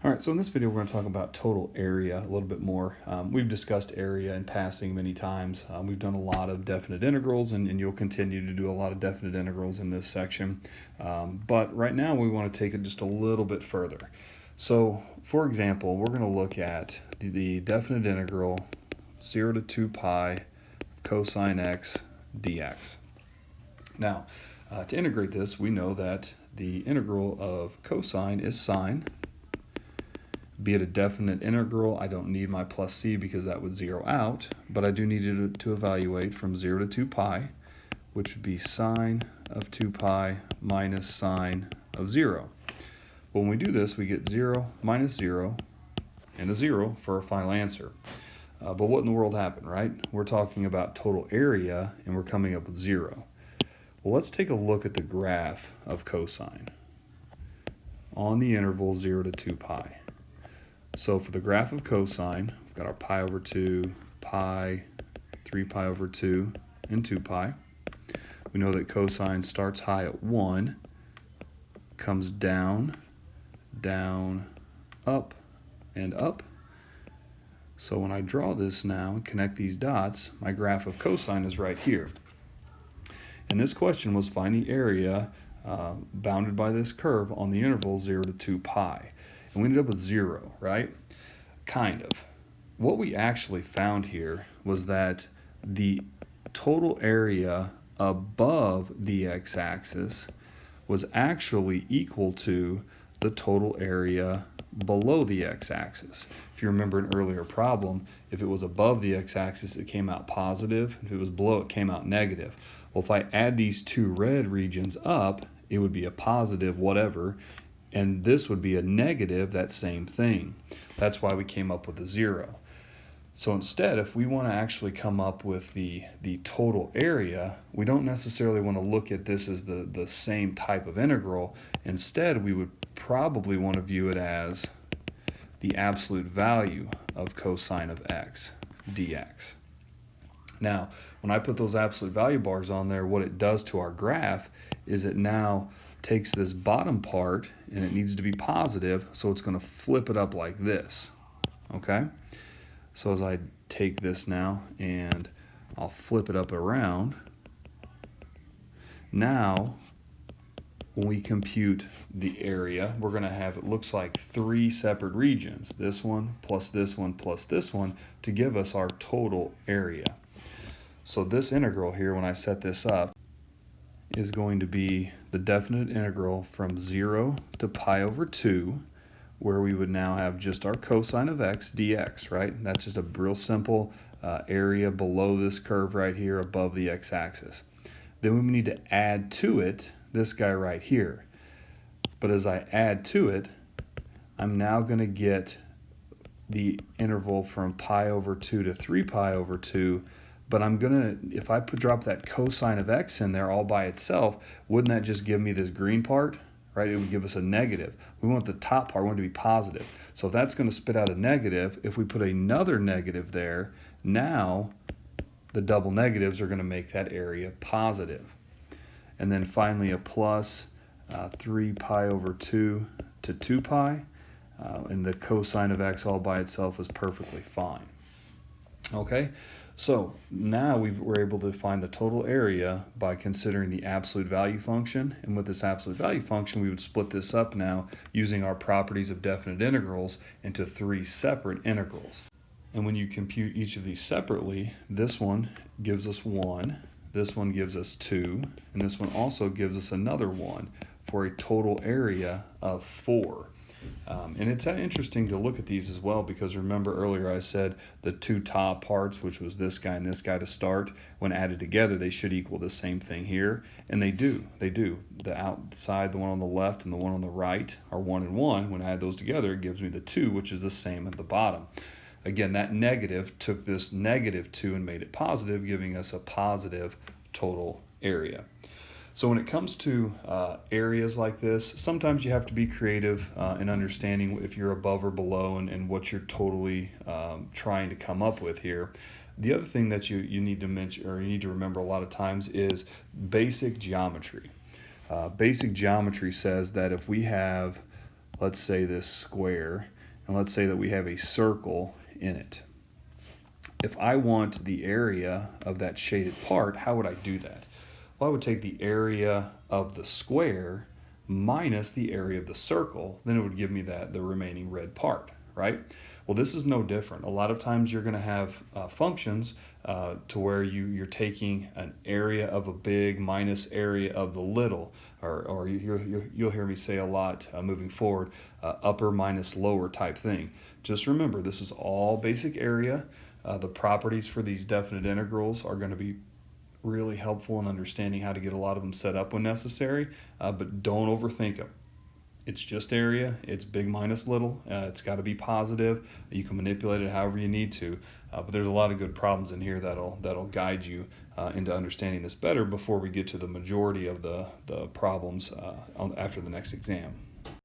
All right, so in this video, we're going to talk about total area a little bit more. We've discussed area in passing many times. We've done a lot of definite integrals, and you'll continue to do a lot of definite integrals in this section. But right now, we want to take it just a little bit further. So, for example, we're going to look at the definite integral 0 to 2 pi cosine x dx. Now, to integrate this, we know that the integral of cosine is sine. Be it a definite integral, I don't need my plus c because that would zero out, but I do need to evaluate from 0 to 2 pi, which would be sine of 2 pi minus sine of 0. When we do this, we get 0 minus 0 and a 0 for our final answer. But what in the world happened, right? We're talking about total area, and we're coming up with 0. Well, let's take a look at the graph of cosine on the interval 0 to 2 pi. So for the graph of cosine, we've got our pi over 2, pi, 3 pi over 2, and 2 pi. We know that cosine starts high at 1, comes down, down, up, and up. So when I draw this now and connect these dots, my graph of cosine is right here. And this question was find the area bounded by this curve on the interval 0 to 2 pi. And we ended up with 0, right? Kind of. What we actually found here was that the total area above the x-axis was actually equal to the total area below the x-axis. If you remember an earlier problem, if it was above the x-axis, it came out positive. If it was below, it came out negative. Well, if I add these two red regions up, it would be a positive whatever, and this would be a negative that same thing. That's why we came up with a 0. So instead, if we want to actually come up with the total area, we don't necessarily want to look at this as the same type of integral. Instead, we would probably want to view it as the absolute value of cosine of x dx. Now, when I put those absolute value bars on there, what it does to our graph is it now takes this bottom part and it needs to be positive, so it's going to flip it up like this. Okay? So as I take this now and I'll flip it up around, now when we compute the area, we're going to have, it looks like 3 separate regions, this one plus this one plus this one, to give us our total area. So this integral here, when I set this up, is going to be the definite integral from 0 to pi over 2, where we would now have just our cosine of x dx, right? That's just a real simple area below this curve right here above the x-axis. Then we need to add to it this guy right here. But as I add to it, I'm now going to get the interval from pi over 2 to 3 pi over 2. But I'm going to, if I drop that cosine of x in there all by itself, wouldn't that just give me this green part, right? It would give us a negative. We want the top part, we want it to be positive. So if that's going to spit out a negative, if we put another negative there, now the double negatives are going to make that area positive. And then finally a plus 3 pi over 2 to 2 pi, and the cosine of x all by itself is perfectly fine. Okay, so now we're able to find the total area by considering the absolute value function. And with this absolute value function, we would split this up now using our properties of definite integrals into 3 separate integrals. And when you compute each of these separately, this one gives us 1, this one gives us 2, and this one also gives us another 1 for a total area of 4. And it's interesting to look at these as well, because remember earlier I said the two top parts, which was this guy and this guy to start, when added together they should equal the same thing here, and they do. The outside, the one on the left and the one on the right are 1 and 1. When I add those together, it gives me the 2, which is the same at the bottom. Again, that negative took this negative 2 and made it positive, giving us a positive total area. So when it comes to areas like this, sometimes you have to be creative in understanding if you're above or below and what you're totally trying to come up with here. The other thing that you need to mention, or you need to remember a lot of times, is basic geometry. Basic geometry says that if we have, let's say, this square, and let's say that we have a circle in it. If I want the area of that shaded part, how would I do that? Well, I would take the area of the square minus the area of the circle, then it would give me the remaining red part, right? Well, this is no different. A lot of times you're going to have functions to where you're taking an area of a big minus area of the little, or you'll hear me say a lot moving forward, upper minus lower type thing. Just remember, this is all basic area. The properties for these definite integrals are going to be really helpful in understanding how to get a lot of them set up when necessary, but don't overthink them. It's just area. It's big minus little. It's got to be positive. You can manipulate it however you need to, but there's a lot of good problems in here that'll guide you into understanding this better before we get to the majority of the problems after the next exam.